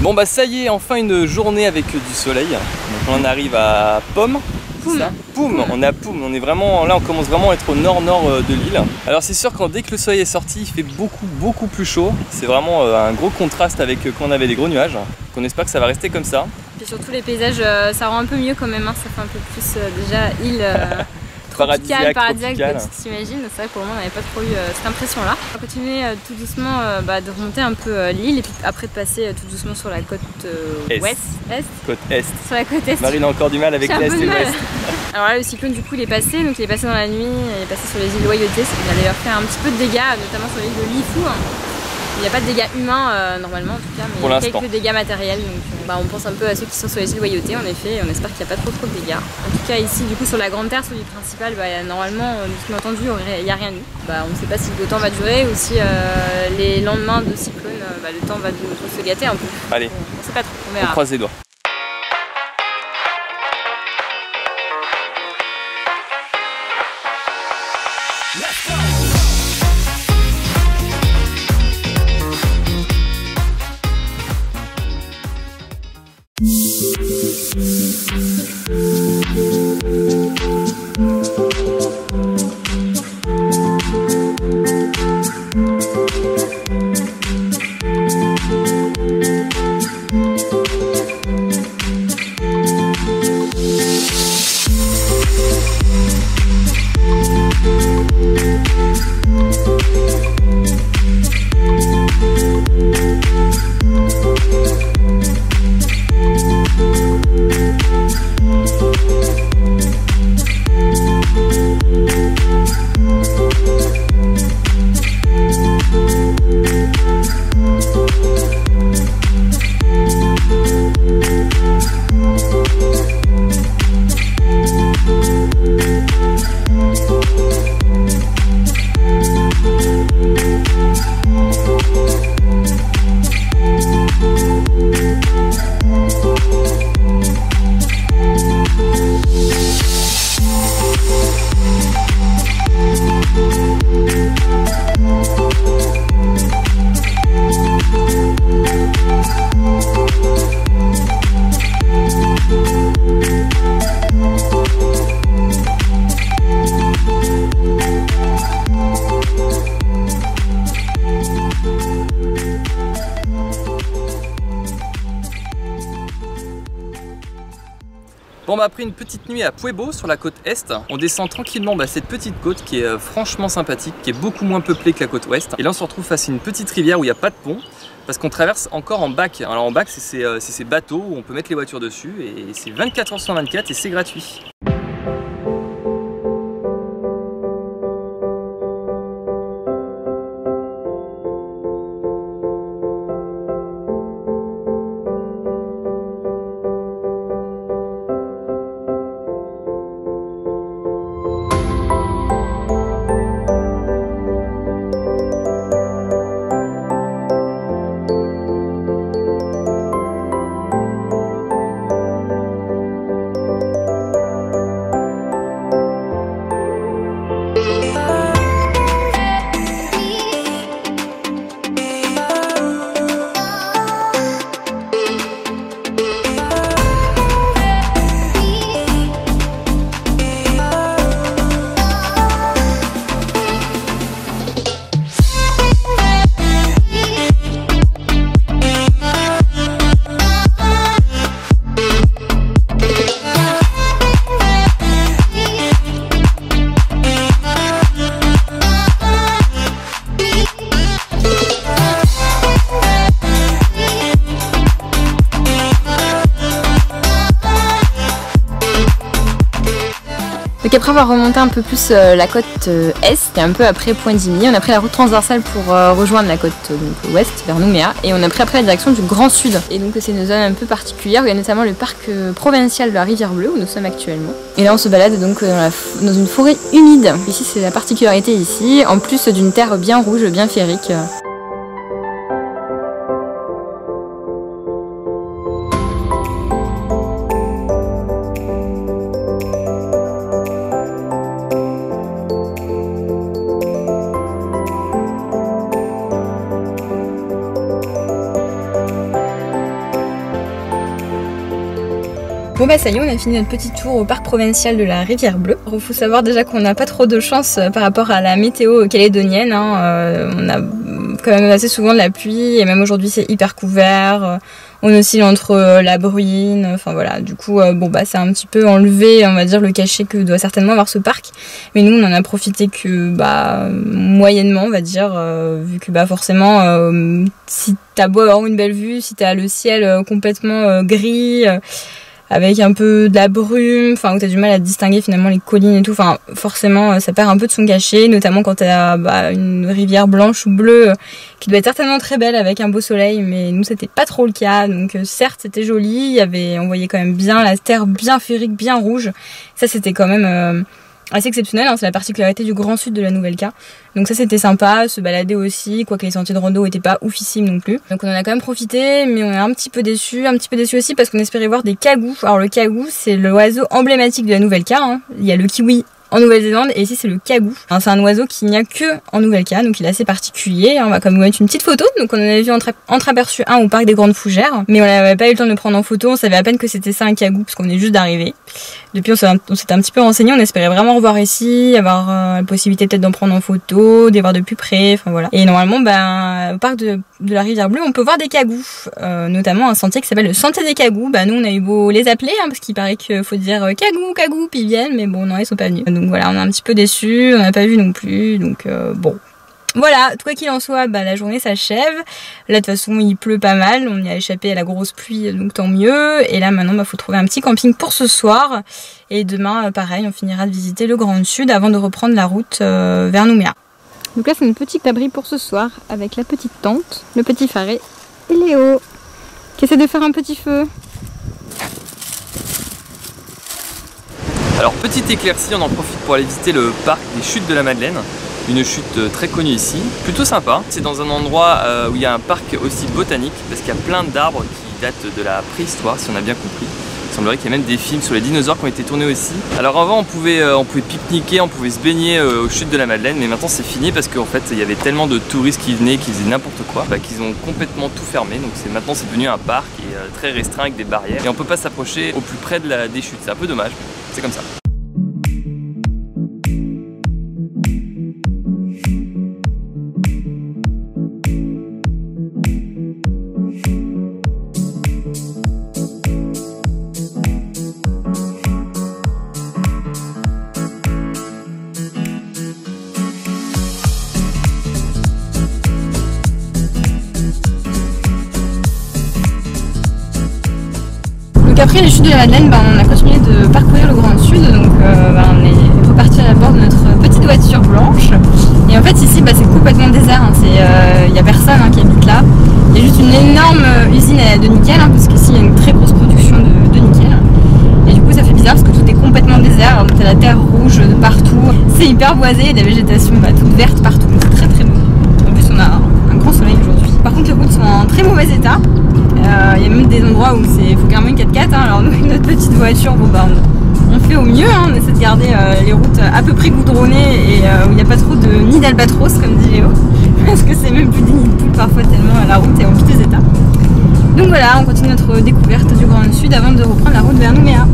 Bon bah ça y est, enfin une journée avec du soleil. Donc on arrive à Poum. Poum, on est à Poum, on est vraiment là, on commence vraiment à être au nord-nord de l'île. Alors c'est sûr quand dès que le soleil est sorti, il fait beaucoup plus chaud. C'est vraiment un gros contraste avec quand on avait des gros nuages. Donc on espère que ça va rester comme ça. Et surtout les paysages, ça rend un peu mieux quand même, hein. Ça fait un peu plus déjà île paradisiaque que tu t'imagines. C'est vrai que pour le moment on n'avait pas trop eu cette impression là. On va continuer tout doucement de remonter un peu l'île et puis après de passer tout doucement sur la côte ouest. Côte est. Sur la côte est. Marine a encore du mal avec l'est et l'ouest. Alors là le cyclone du coup il est passé, donc il est passé dans la nuit, il est passé sur les îles Loyauté, il a d'ailleurs fait un petit peu de dégâts, notamment sur l'île de Lifou. Il n'y a pas de dégâts humains normalement en tout cas, mais il y a quelques dégâts matériels. Donc on pense un peu à ceux qui sont sur les îles Loyauté en effet, et on espère qu'il n'y a pas trop de dégâts. En tout cas ici du coup sur la grande terre, sur l'île principale, normalement de ce qu'on a entendu il n'y a rien eu. On ne sait pas si le beau temps va durer ou si les lendemains de cyclone, le temps va se gâter un peu. Allez, on ne sait pas trop, on verra. On croise les doigts. Bon après une petite nuit à Puebo sur la côte est, on descend tranquillement cette petite côte qui est franchement sympathique, qui est beaucoup moins peuplée que la côte ouest. Et là on se retrouve face à une petite rivière où il n'y a pas de pont, parce qu'on traverse encore en bac. Alors en bac c'est ces bateaux où on peut mettre les voitures dessus et c'est 24 h sur 24 et c'est gratuit. Donc après avoir remonté un peu plus la côte est, et un peu après Pointe-Dimy, on a pris la route transversale pour rejoindre la côte ouest vers Nouméa, et on a pris après la direction du Grand Sud. Et donc c'est une zone un peu particulière où il y a notamment le parc provincial de la Rivière Bleue où nous sommes actuellement. Et là on se balade donc dans une forêt humide. Ici c'est la particularité ici, en plus d'une terre bien rouge, bien féerique. Bon bah ça y est, on a fini notre petit tour au parc provincial de la Rivière Bleue. Il faut savoir déjà qu'on n'a pas trop de chance par rapport à la météo calédonienne. On a quand même assez souvent de la pluie et même aujourd'hui c'est hyper couvert. On oscille entre la bruine, enfin voilà, du coup bon bah ça a un petit peu enlevé, on va dire, le cachet que doit certainement avoir ce parc. Mais nous on en a profité que bah moyennement, on va dire, vu que bah forcément si t'as beau avoir une belle vue, si t'as le ciel complètement gris, avec un peu de la brume, enfin où t'as du mal à distinguer finalement les collines et tout, enfin forcément ça perd un peu de son cachet, notamment quand t'as une rivière blanche ou bleue qui doit être certainement très belle avec un beau soleil, mais nous c'était pas trop le cas, donc certes c'était joli, on voyait quand même bien la terre bien féerique, bien rouge, ça c'était quand même assez exceptionnel, hein, c'est la particularité du Grand Sud de la Nouvelle-Ca. Donc ça c'était sympa, se balader aussi, quoique les sentiers de rando étaient pas oufissimes non plus. Donc on en a quand même profité, mais on est un petit peu déçus aussi parce qu'on espérait voir des cagous. Alors le cagou c'est l'oiseau emblématique de la Nouvelle-Ca, hein. Il y a le kiwi en Nouvelle-Zélande et ici c'est le cagou. Enfin, c'est un oiseau qu'il n'y a que en Nouvelle-Ca, donc il est assez particulier. On va quand même vous mettre une petite photo. Donc on en avait vu entreaperçu un au parc des Grandes Fougères, mais on n'avait pas eu le temps de le prendre en photo, on savait à peine que c'était ça un cagou parce qu'on est juste d'arriver. Depuis on s'était un petit peu renseigné, on espérait vraiment revoir ici, avoir la possibilité peut-être d'en prendre en photo, d'y voir de plus près, enfin voilà. Et normalement au parc de la Rivière Bleue on peut voir des cagous, notamment un sentier qui s'appelle le Sentier des Cagous. Nous on a eu beau les appeler, hein, parce qu'il paraît qu'il faut dire cagou, puis ils viennent, mais bon non ils sont pas venus. Donc voilà, on est un petit peu déçus, on n'a pas vu non plus, donc bon. Voilà, quoi qu'il en soit, la journée s'achève. Là de toute façon il pleut pas mal, on y a échappé à la grosse pluie, donc tant mieux. Et là maintenant faut trouver un petit camping pour ce soir. Et demain pareil, on finira de visiter le Grand Sud avant de reprendre la route vers Nouméa. Donc là c'est une petite abri pour ce soir avec la petite tente, le petit Faré et Léo qui essaie de faire un petit feu. Alors petite éclaircie, on en profite pour aller visiter le parc des Chutes de la Madeleine. Une chute très connue ici, plutôt sympa. C'est dans un endroit où il y a un parc aussi botanique, parce qu'il y a plein d'arbres qui datent de la préhistoire, si on a bien compris. Il semblerait qu'il y a même des films sur les dinosaures qui ont été tournés aussi. Alors avant on pouvait pique-niquer, on pouvait se baigner aux Chutes de la Madeleine, mais maintenant c'est fini parce qu'en fait il y avait tellement de touristes qui venaient, qui faisaient n'importe quoi, qu'ils ont complètement tout fermé. Donc maintenant c'est devenu un parc et très restreint avec des barrières. Et on peut pas s'approcher au plus près des chutes, c'est un peu dommage, c'est comme ça. Donc après les Chutes de la Madeleine, on a continué de parcourir le Grand Sud, donc on est reparti à bord de notre petite voiture blanche. Et en fait ici c'est complètement désert, hein. Il n'y a personne qui habite là. Il y a juste une énorme usine de nickel, parce qu'ici il y a une très grosse production de nickel. Et du coup ça fait bizarre parce que tout est complètement désert, donc t'as la terre rouge de partout. C'est hyper boisé, il y a de la végétation toute verte partout, c'est très très beau. En plus on a un grand soleil aujourd'hui. Par contre les routes sont en très mauvais état. Il y a même des endroits où il faut carrément une 4x4, hein. Alors nous avec notre petite voiture, on fait au mieux, hein. On essaie de garder les routes à peu près goudronnées et où il n'y a pas trop de nid d'albatros comme dit Léo, parce que c'est même plus des nids de poules parfois tellement la route est en piteux état. Donc voilà, on continue notre découverte du Grand Sud avant de reprendre la route vers Nouméa.